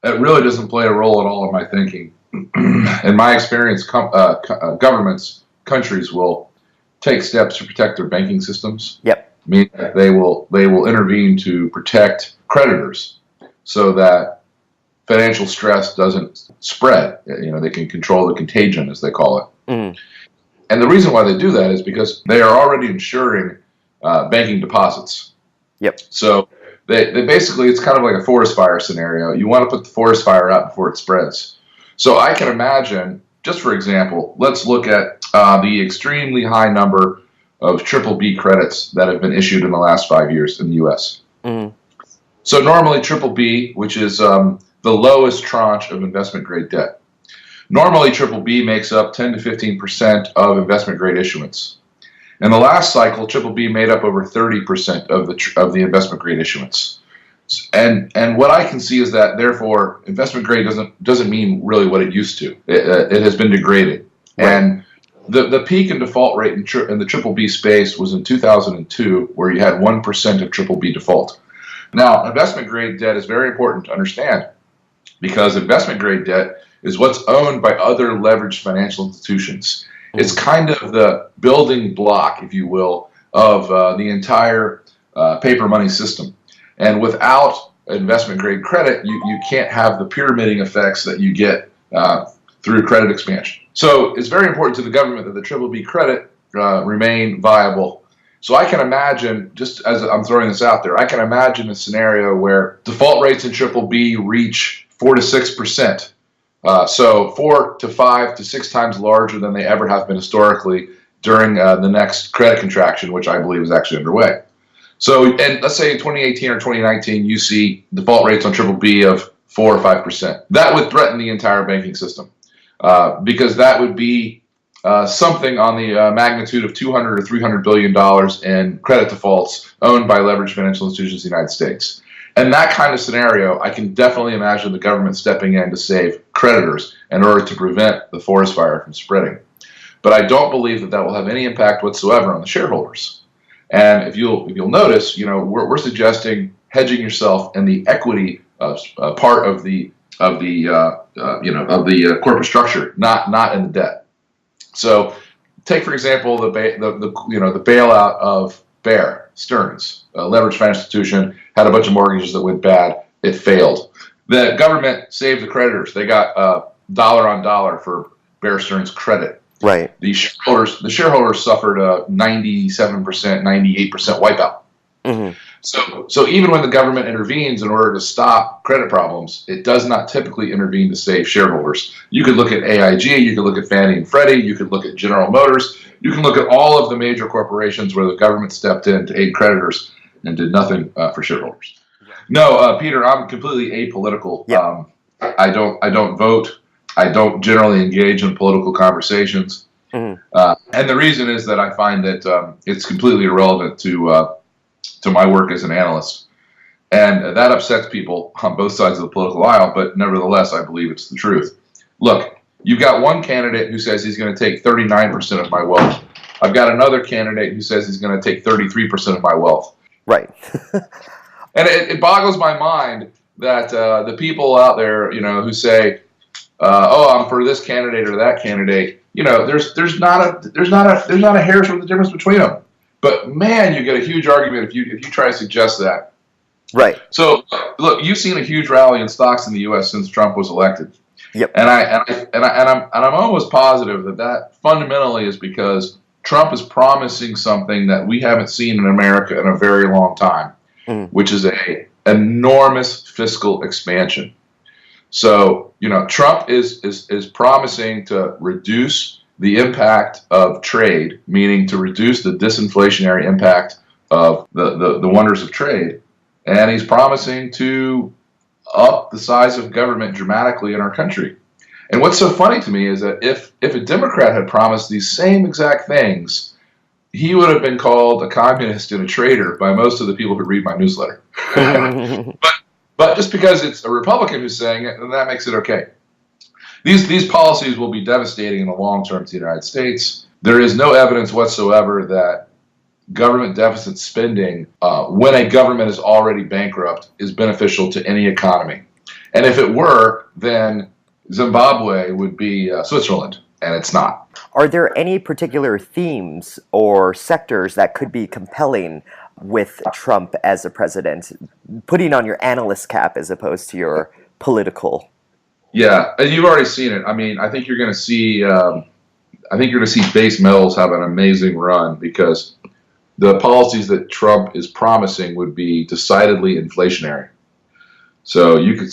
It really doesn't play a role at all in my thinking. In my experience, governments, countries will take steps to protect their banking systems. Yep. Meaning that they will intervene to protect creditors so that financial stress doesn't spread. They can control the contagion, as they call it. Mm-hmm. And the reason why they do that is because they are already insuring banking deposits. Yep. So they basically, it's kind of like a forest fire scenario. You want to put the forest fire out before it spreads. So I can imagine, just for example, let's look at the extremely high number of BBB credits that have been issued in the last 5 years in the U.S. Mm-hmm. So normally BBB, which is the lowest tranche of investment grade debt, normally BBB makes up 10 to 15% of investment grade issuance. In the last cycle, BBB made up over 30% of the investment grade issuance. And what I can see is that, therefore, investment grade doesn't mean really what it used to. It has been degraded. Right. And the peak in default rate in the BBB space was in 2002, where you had 1% of BBB default. Now, investment grade debt is very important to understand, because investment grade debt is what's owned by other leveraged financial institutions. It's kind of the building block, if you will, of the entire paper money system. And without investment grade credit, you can't have the pyramiding effects that you get through credit expansion. So it's very important to the government that the BBB credit remain viable. So I can imagine, just as I'm throwing this out there, I can imagine a scenario where default rates in BBB reach 4 to 6%. So 4 to 5 to 6 times larger than they ever have been historically during the next credit contraction, which I believe is actually underway. So, and let's say in 2018 or 2019, you see default rates on BBB of 4 or 5%. That would threaten the entire banking system, because that would be something on the magnitude of $200 or $300 billion in credit defaults owned by leveraged financial institutions in the United States. And that kind of scenario, I can definitely imagine the government stepping in to save creditors in order to prevent the forest fire from spreading. But I don't believe that will have any impact whatsoever on the shareholders. And if you'll notice, we're suggesting hedging yourself in the equity part of the corporate structure, not in the debt. So, take for example the bailout of Bear Stearns, a leveraged financial institution, had a bunch of mortgages that went bad. It failed. The government saved the creditors. They got dollar on dollar for Bear Stearns credit. Right. The shareholders suffered a 97%, 98% wipeout. Mm-hmm. So even when the government intervenes in order to stop credit problems, it does not typically intervene to save shareholders. You could look at AIG, you could look at Fannie and Freddie, you could look at General Motors, you can look at all of the major corporations where the government stepped in to aid creditors and did nothing for shareholders. No, Peter, I'm completely apolitical. Yeah. I don't vote. I don't generally engage in political conversations. Mm-hmm. And the reason is that I find that it's completely irrelevant to my work as an analyst. And that upsets people on both sides of the political aisle, but nevertheless, I believe it's the truth. Look, you've got one candidate who says he's going to take 39% of my wealth. I've got another candidate who says he's going to take 33% of my wealth. Right. And it boggles my mind that the people out there, who say, I'm for this candidate or that candidate, there's not a hair's worth of difference between them. But man, you get a huge argument if you try to suggest that. Right. So look, you've seen a huge rally in stocks in the U.S. since Trump was elected. Yep. And I'm almost positive that fundamentally is because Trump is promising something that we haven't seen in America in a very long time, which is a enormous fiscal expansion. So Trump is promising to reduce the impact of trade, meaning to reduce the disinflationary impact of the wonders of trade. And he's promising to up the size of government dramatically in our country. And what's so funny to me is that if a Democrat had promised these same exact things, he would have been called a communist and a traitor by most of the people who read my newsletter. But just because it's a Republican who's saying it, then that makes it okay. These policies will be devastating in the long term to the United States. There is no evidence whatsoever that government deficit spending, when a government is already bankrupt, is beneficial to any economy. And if it were, then Zimbabwe would be Switzerland, and it's not. Are there any particular themes or sectors that could be compelling with Trump as a president, putting on your analyst cap as opposed to your political? Yeah, and you've already seen it. I mean, I think you're going to see. I think you're going to see base metals have an amazing run because the policies that Trump is promising would be decidedly inflationary. So you could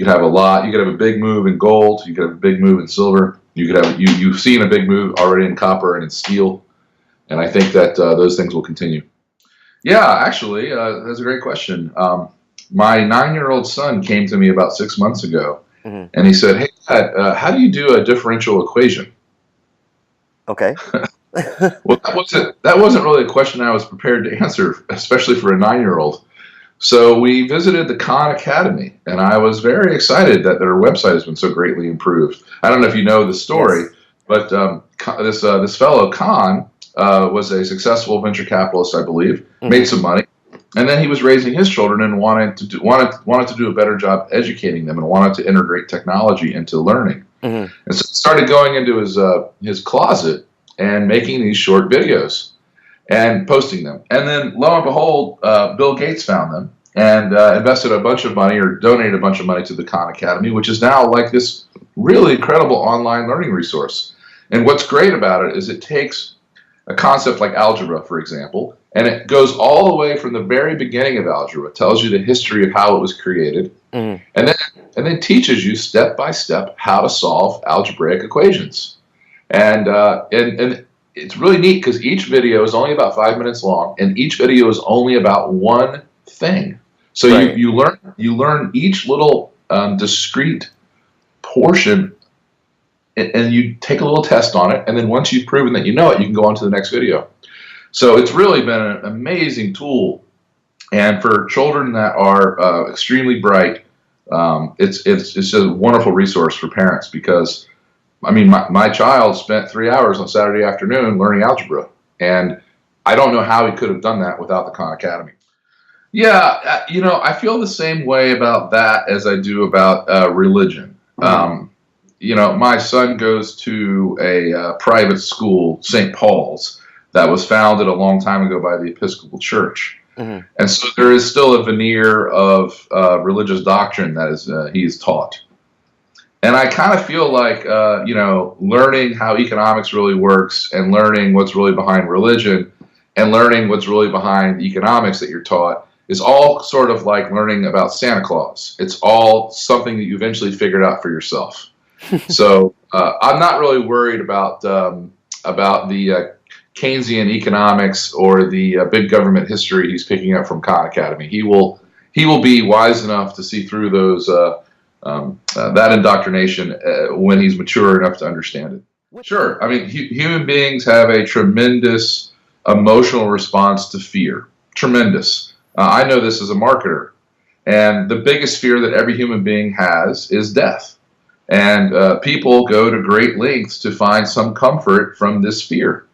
have a big move in gold, you could have a big move in silver, you've seen a big move already in copper and in steel, and I think that those things will continue. Yeah, actually, that's a great question. My 9-year-old son came to me about 6 months ago, and he said, "Hey, Dad, how do you do a differential equation?" Okay. Well, that wasn't really a question I was prepared to answer, especially for a 9-year-old. So we visited the Khan Academy, and I was very excited that their website has been so greatly improved. I don't know if you know the story, Yes. but this fellow Khan was a successful venture capitalist, I believe, made some money, and then he was raising his children and wanted to do a better job educating them and wanted to integrate technology into learning. And so he started going into his closet and making these short videos and posting them. And then, lo and behold, Bill Gates found them and invested a bunch of money or donated a bunch of money to the Khan Academy, which is now like this really incredible online learning resource. And what's great about it is it takes a concept like algebra, for example, and it goes all the way from the very beginning of algebra, tells you the history of how it was created, and then teaches you step by step how to solve algebraic equations. And it's really neat because each video is only about 5 minutes long, and each video is only about one thing. So Right. you learn each little discrete portion, and you take a little test on it, and then once you've proven that you know it, you can go on to the next video. So it's really been an amazing tool, and for children that are extremely bright, it's just a wonderful resource for parents because. I mean, my child spent 3 hours on Saturday afternoon learning algebra, and I don't know how he could have done that without the Khan Academy. Yeah, I feel the same way about that as I do about religion. My son goes to a private school, St. Paul's, that was founded a long time ago by the Episcopal Church. And so there is still a veneer of religious doctrine that he is taught. And I kind of feel like, learning how economics really works and learning what's really behind religion and learning what's really behind economics that you're taught is all sort of like learning about Santa Claus. It's all something that you eventually figured out for yourself. So I'm not really worried about the Keynesian economics or the big government history he's picking up from Khan Academy. He will be wise enough to see through those that indoctrination when he's mature enough to understand it. Sure. I mean, human beings have a tremendous emotional response to fear. Tremendous. I know this as a marketer. And the biggest fear that every human being has is death. And people go to great lengths to find some comfort from this fear.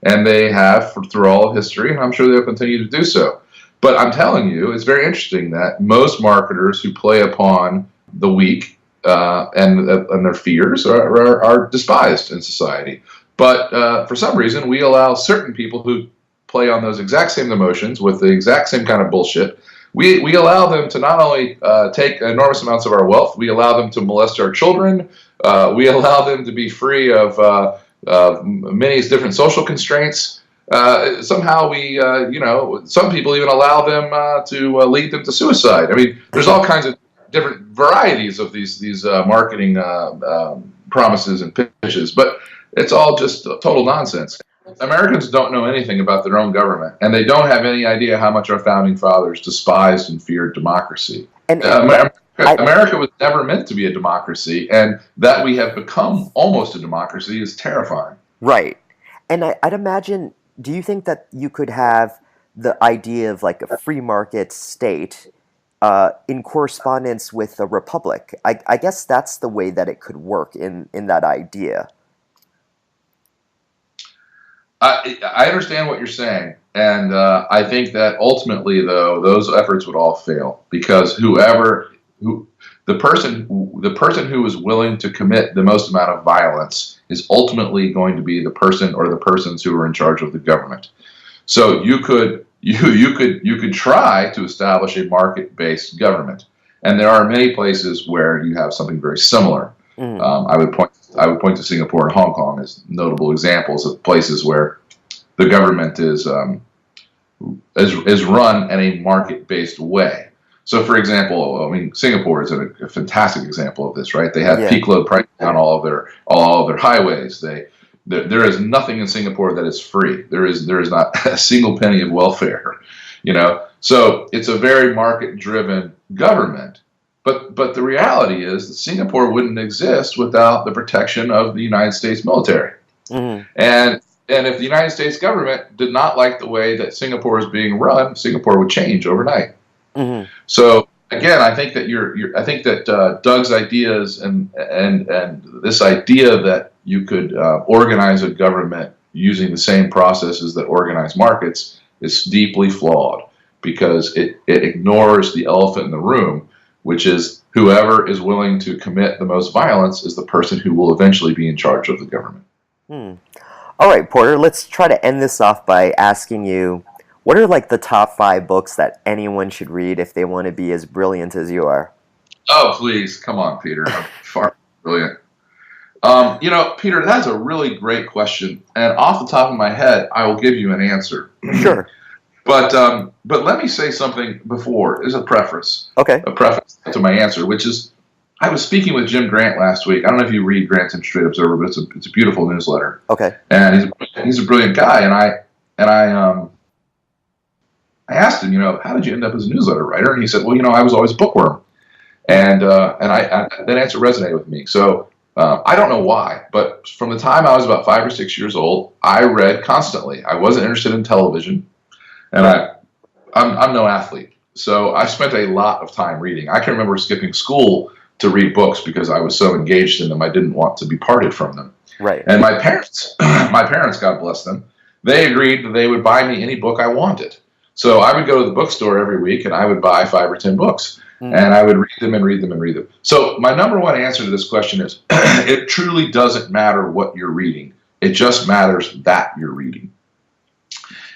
And they have through all of history, and I'm sure they'll continue to do so. But I'm telling you, it's very interesting that most marketers who play upon the weak and their fears are despised in society. But for some reason, we allow certain people who play on those exact same emotions with the exact same kind of bullshit. We allow them to not only take enormous amounts of our wealth, we allow them to molest our children. We allow them to be free of many different social constraints. Somehow we, some people even allow them to lead them to suicide. I mean, there's all kinds of different varieties of these marketing promises and pitches, but it's all just total nonsense. Americans don't know anything about their own government, and they don't have any idea how much our founding fathers despised and feared democracy. And America was never meant to be a democracy, and that we have become almost a democracy is terrifying. Right. And I'd imagine, do you think that you could have the idea of like a free market state in correspondence with a republic? I guess that's the way that it could work in that idea. I understand what you're saying, and I think that ultimately, though, those efforts would all fail because the person who is willing to commit the most amount of violence is ultimately going to be the person or the persons who are in charge of the government. So you could try to establish a market-based government, and there are many places where you have something very similar. I would point to Singapore and Hong Kong as notable examples of places where the government is run in a market-based way. So, for example, I mean, Singapore is a fantastic example of this, right? They have peak load pricing on all of their highways. There is nothing in Singapore that is free. There is not a single penny of welfare, So it's a very market-driven government. But the reality is that Singapore wouldn't exist without the protection of the United States military. And if the United States government did not like the way that Singapore is being run, Singapore would change overnight. So again, I think that Doug's ideas and this idea that you could organize a government using the same processes that organize markets is deeply flawed, because it ignores the elephant in the room, which is whoever is willing to commit the most violence is the person who will eventually be in charge of the government. All right, Porter, let's try to end this off by asking you, what are like the top 5 books that anyone should read if they want to be as brilliant as you are? Oh, please. Come on, Peter. I'm far brilliant. Peter, that's a really great question. And off the top of my head, I will give you an answer. Sure. But let me say something before, as a preface. Okay. A preface to my answer, which is, I was speaking with Jim Grant last week. I don't know if you read Grant's Interest Rate Observer, but it's a beautiful newsletter. Okay. And he's a brilliant guy. And I asked him, how did you end up as a newsletter writer? And he said, well, I was always a bookworm. And that answer resonated with me. So I don't know why, but from the time I was about 5 or 6 years old, I read constantly. I wasn't interested in television, and I'm no athlete. So I spent a lot of time reading. I can remember skipping school to read books because I was so engaged in them. I didn't want to be parted from them. Right. And my parents, God bless them, they agreed that they would buy me any book I wanted. So I would go to the bookstore every week and I would buy 5 or 10 books, and I would read them and read them and read them. So my number one answer to this question is, it truly doesn't matter what you're reading. It just matters that you're reading.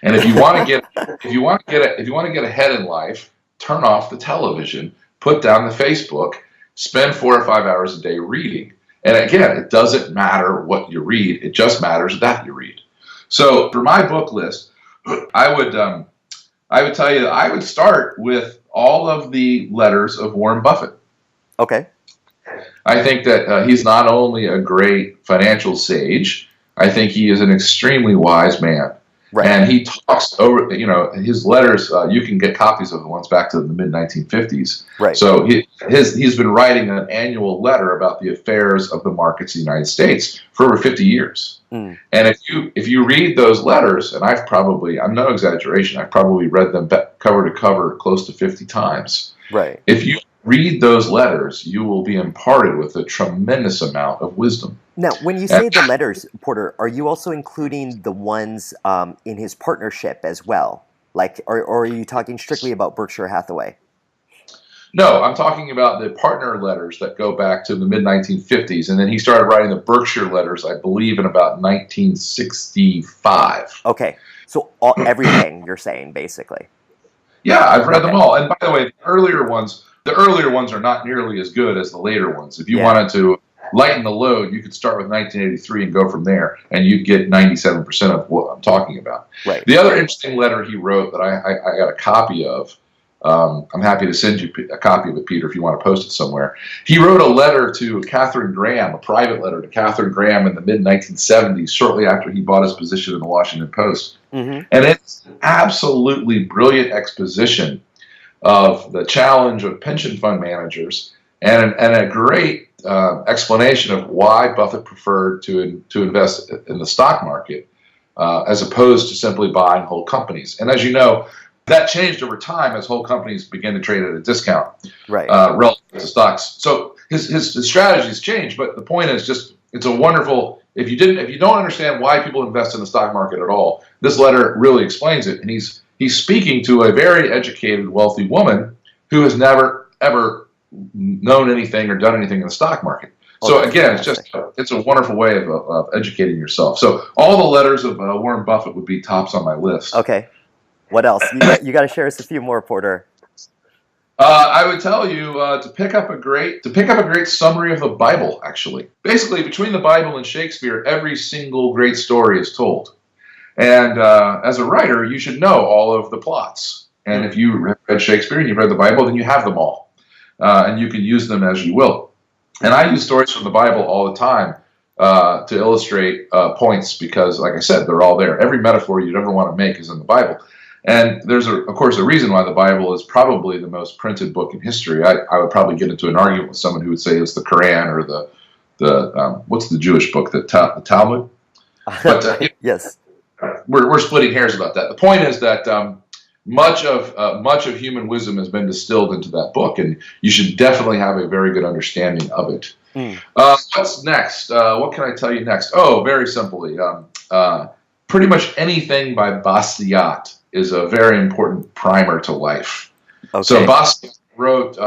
And if you want to get ahead in life, turn off the television, put down the Facebook, spend 4 or 5 hours a day reading. And again, it doesn't matter what you read. It just matters that you read. So for my book list, I would tell you that I would start with all of the letters of Warren Buffett. Okay. I think that he's not only a great financial sage, I think he is an extremely wise man. Right. And he talks over, his letters, you can get copies of the ones back to the mid-1950s. Right. So he's been writing an annual letter about the affairs of the markets in the United States for over 50 years. And if you read those letters, and I'm no exaggeration, I've probably read them cover to cover close to 50 times. Right. If you read those letters, you will be imparted with a tremendous amount of wisdom. Now, when you say the letters, Porter, are you also including the ones in his partnership as well? Like, or are you talking strictly about Berkshire Hathaway? No, I'm talking about the partner letters that go back to the mid-1950s, and then he started writing the Berkshire letters, I believe, in about 1965. Okay, so everything you're saying, basically. Yeah, I've read them all. And by the way, the earlier ones are not nearly as good as the later ones. If you wanted to lighten the load, you could start with 1983 and go from there, and you'd get 97% of what I'm talking about. Right. The other interesting letter he wrote that I got a copy of, I'm happy to send you a copy of it, Peter, if you want to post it somewhere. He wrote a letter to Katharine Graham, a private letter to Katharine Graham in the mid-1970s, shortly after he bought his position in the Washington Post. And it's an absolutely brilliant exposition of the challenge of pension fund managers, and a great explanation of why Buffett preferred to invest in the stock market as opposed to simply buying whole companies. And as you know, that changed over time as whole companies began to trade at a discount relative to stocks. So his strategies changed, but the point is just, it's a wonderful. If you don't understand why people invest in the stock market at all, this letter really explains it. And he's speaking to a very educated, wealthy woman who has never ever known anything or done anything in the stock market. Oh, So that's again, fantastic. it's a wonderful way of educating yourself. So all the letters of Warren Buffett would be tops on my list. Okay. What else? You got to share us a few more, Porter. I would tell you to pick up a great summary of the Bible. Actually, basically, between the Bible and Shakespeare, every single great story is told. And as a writer, you should know all of the plots. And if you read Shakespeare and you've read the Bible, then you have them all, and you can use them as you will. And I use stories from the Bible all the time to illustrate points because, like I said, they're all there. Every metaphor you'd ever want to make is in the Bible. And there's, of course, a reason why the Bible is probably the most printed book in history. I would probably get into an argument with someone who would say it's the Quran or the what's the Jewish book, the Talmud? But yes, we're splitting hairs about that. The point is that much of human wisdom has been distilled into that book, and you should definitely have a very good understanding of it. What's next? What can I tell you next? Oh, very simply, pretty much anything by Bastiat is a very important primer to life. Okay. So Bastiat wrote,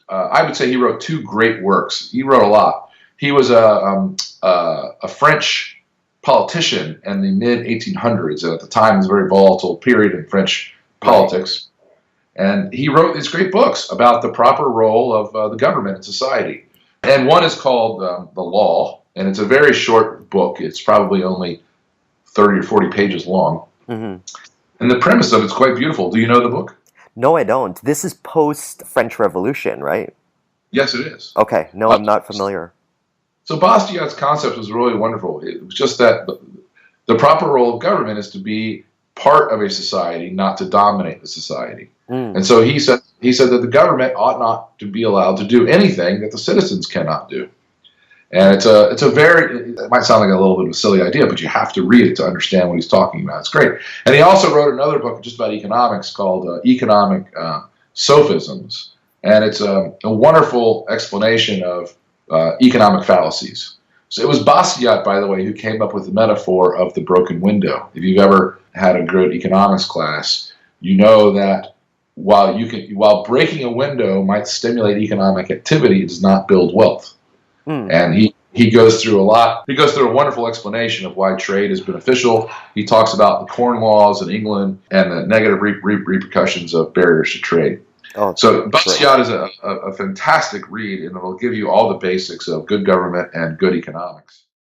I would say he wrote two great works. He wrote a lot. He was a French politician in the mid-1800s, and at the time it was a very volatile period in French politics. And he wrote these great books about the proper role of the government in society. And one is called The Law, and it's a very short book. It's probably only 30 or 40 pages long. Mm-hmm. And the premise of it's quite beautiful. Do you know the book? No, I don't. This is post-French Revolution, right? Yes, it is. Okay. No, I'm not familiar. So Bastiat's concept was really wonderful. It was just that the proper role of government is to be part of a society, not to dominate the society. And so he said that the government ought not to be allowed to do anything that the citizens cannot do. And it might sound like a little bit of a silly idea, but you have to read it to understand what he's talking about. It's great. And he also wrote another book just about economics called Economic Sophisms. And it's a wonderful explanation of economic fallacies. So it was Bastiat, by the way, who came up with the metaphor of the broken window. If you've ever had a good economics class, you know that while breaking a window might stimulate economic activity, it does not build wealth. And he goes through a lot. He goes through a wonderful explanation of why trade is beneficial. He talks about the Corn Laws in England and the negative repercussions of barriers to trade. So Bastiat is a fantastic read, and it will give you all the basics of good government and good economics.